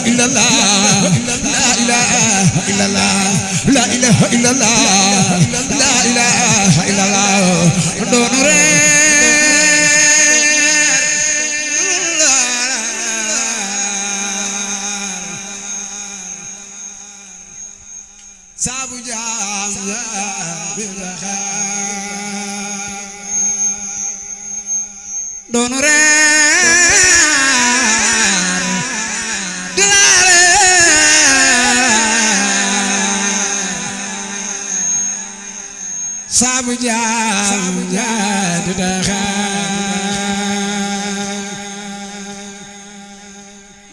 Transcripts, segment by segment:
إلا الله لا إله إلا الله لا إله إلا الله لا إله إلا الله دون sabu jam ya dono dilare sabu jam ya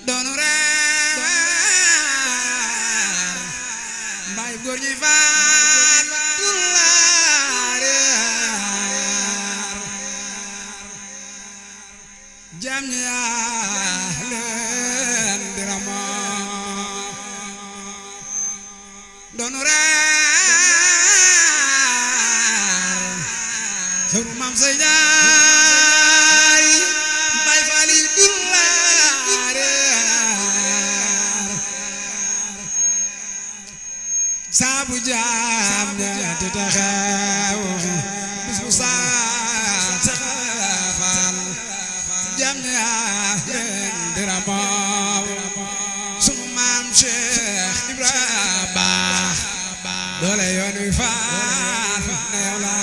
dono mbay góor ñi faat jam ya leen dirama doonu reer sëru maam say jaay mbay faali dullaare saabu jam ya te taxaw bis bu saa saxaafal jam ya leen dirama sunu maam Cheikh Ibrahima doole yoon wi faal na yow la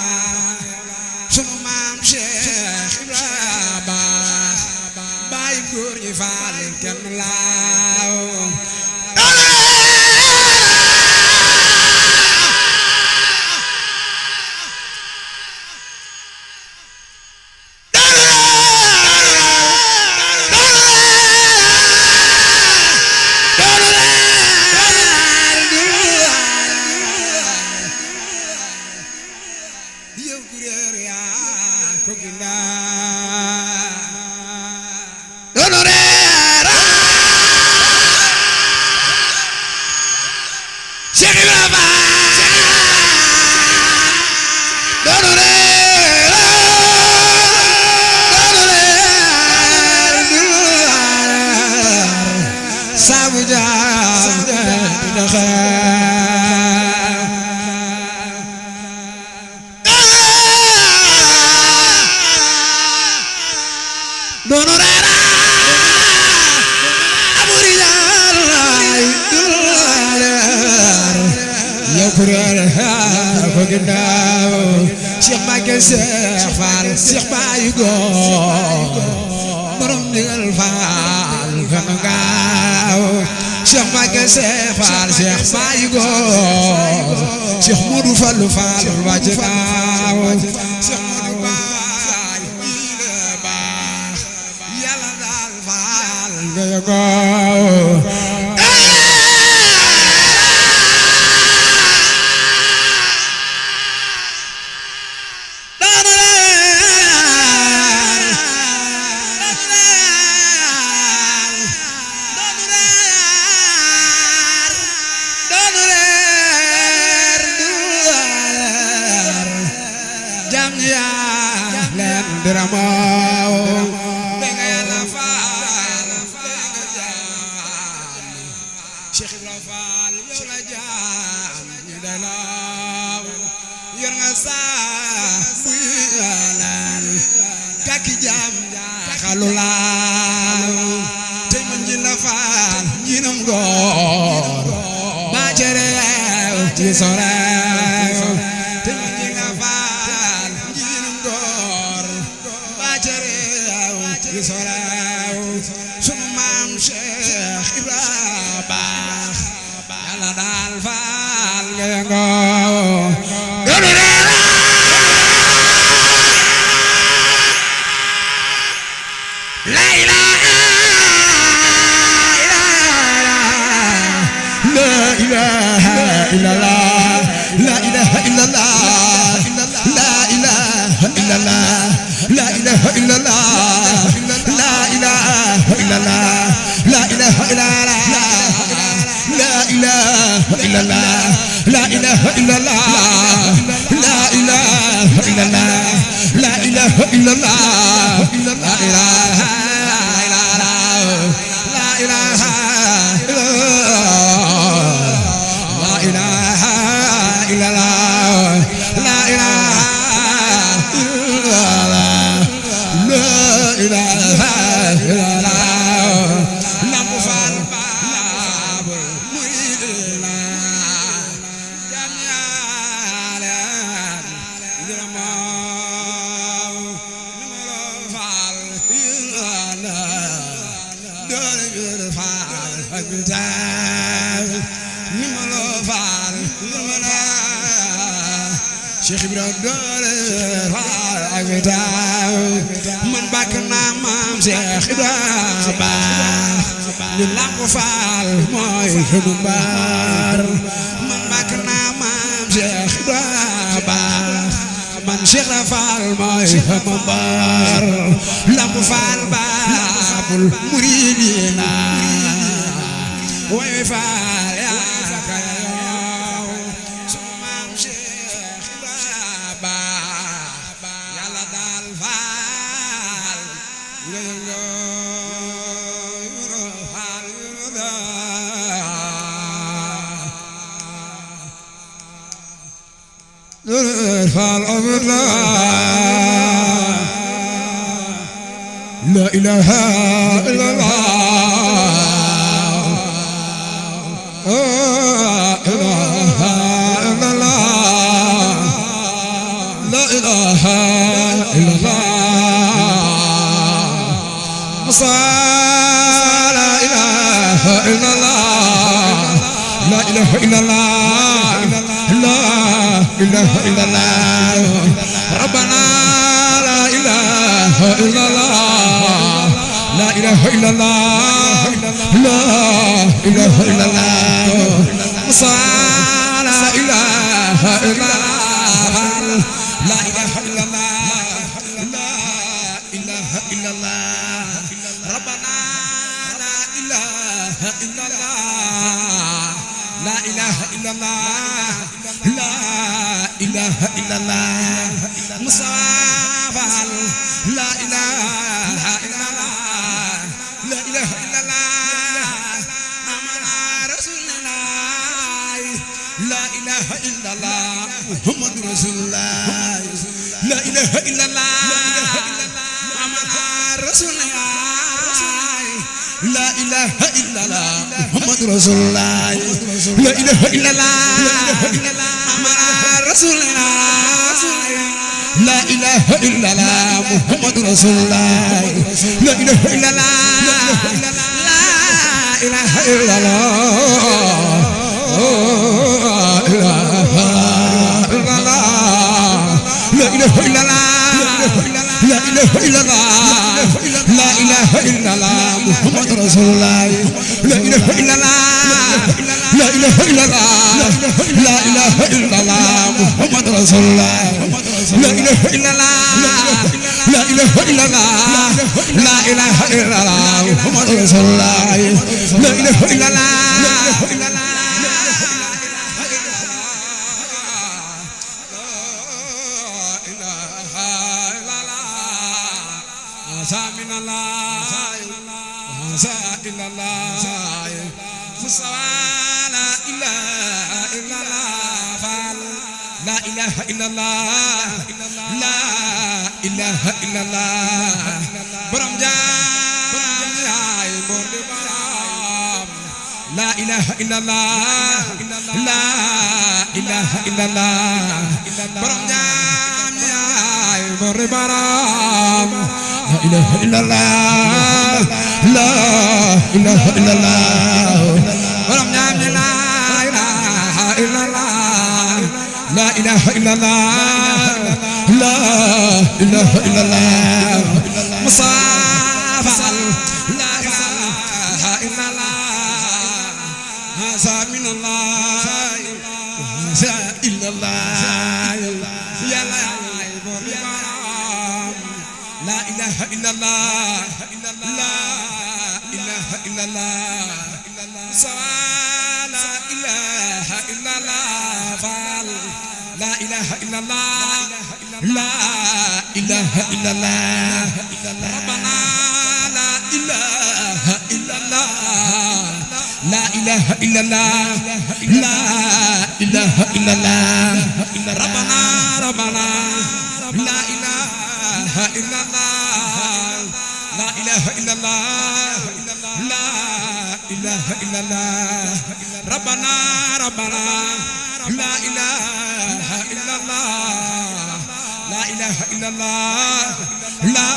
sunu maam Cheikh Ibrahima baay góor ñi faal kenn laaw sabu jam dono reera aburijal yow ku reer ko ginnaaw Cheikh Mbacké Cheikh Fall Cheikh Baye Góor borom ndigal Fall kan gaaw Cheikh Mbacké Cheikh Fall Cheikh Baye Góor Cheikh Modou Fallou Fall wàcc naaw Cheikh Modou Baye ile baax Yàlla daal Fall nga yogoo jam ya leen dirama benga Yàlla faal benga jam Cheikh Ibrahima Fall yow la jam ñu dalaw yor nga saa buy lan kaki jam xalula te man ji la faal ñinam góor ba jere ci sore sunu maam Cheikh Ibrahima Yàlla daal Fall nga yëngoo doonu reera la ilaha illallah la ilaha illallah la ilaha illallah la ilaha illallah la ilaha illallah la ilaha illallah la ilaha illallah la ilaha illallah la ilaha illallah la ilaha illallah la ilaha illallah la ilaha أبتاع نملو فال نملا شيخ إبراهيم دور فال أبتاع من بكنا مام شيخ إبراهيم نلقو فال موي خنبار من بكنا مام شيخ إبراهيم من شيخ فال موي خنبار لقو فال باب المريدين ويفعل يا كيو سمام شيخ بابا يلا دال فال فال لا إله إلا الله لا إله إلا الله لا إله إلا الله مصا لا إله إلا الله لا إله إلا الله لا إله إلا الله ربنا لا إله إلا الله لا إله إلا الله لا إله إلا الله مصا لا إله إلا الله لا إله إلا الله لا إله إلا الله ربنا لا إله إلا الله لا إله إلا الله لا إله إلا الله مصا لا إله إلا الله لا إله إلا الله أمنا رسول الله لا إله إلا الله محمد رسول الله لا إله إلا الله أمنا رسول الله لا إله إلا الله محمد رسول الله لا إله إلا الله أمنا رسول الله لا إله إلا الله محمد رسول الله لا إله إلا الله لا إله إلا الله لا إله إلا الله لا إله إلا الله لا إله إلا الله محمد رسول الله لا إله إلا الله لا إله إلا الله لا إله إلا الله محمد رسول الله لا إله إلا الله لا إله إلا الله لا إله إلا الله محمد رسول الله لا إله إلا الله من الله إلا الله لا إله إلا الله لا إله إلا الله لا إله إلا الله برم جام يا برم لا إله إلا الله لا إله إلا الله برم جام يا برم لا إله إلا الله لا إله إلا الله برم جام لا إله إلا الله لا إله إلا الله لا إله إلا الله مصافى لا إله إلا الله هذا من الله هذا إلا الله يا لا إله إلا الله لا إله إلا الله لا إله إلا الله لا إله إلا الله لا إله إلا الله ربنا لا إله إلا الله لا إله إلا الله لا إله إلا الله ربنا لا إله إلا الله لا إله إلا الله لا إله إلا الله ربنا لا إله إلا الله لا إله إلا الله لا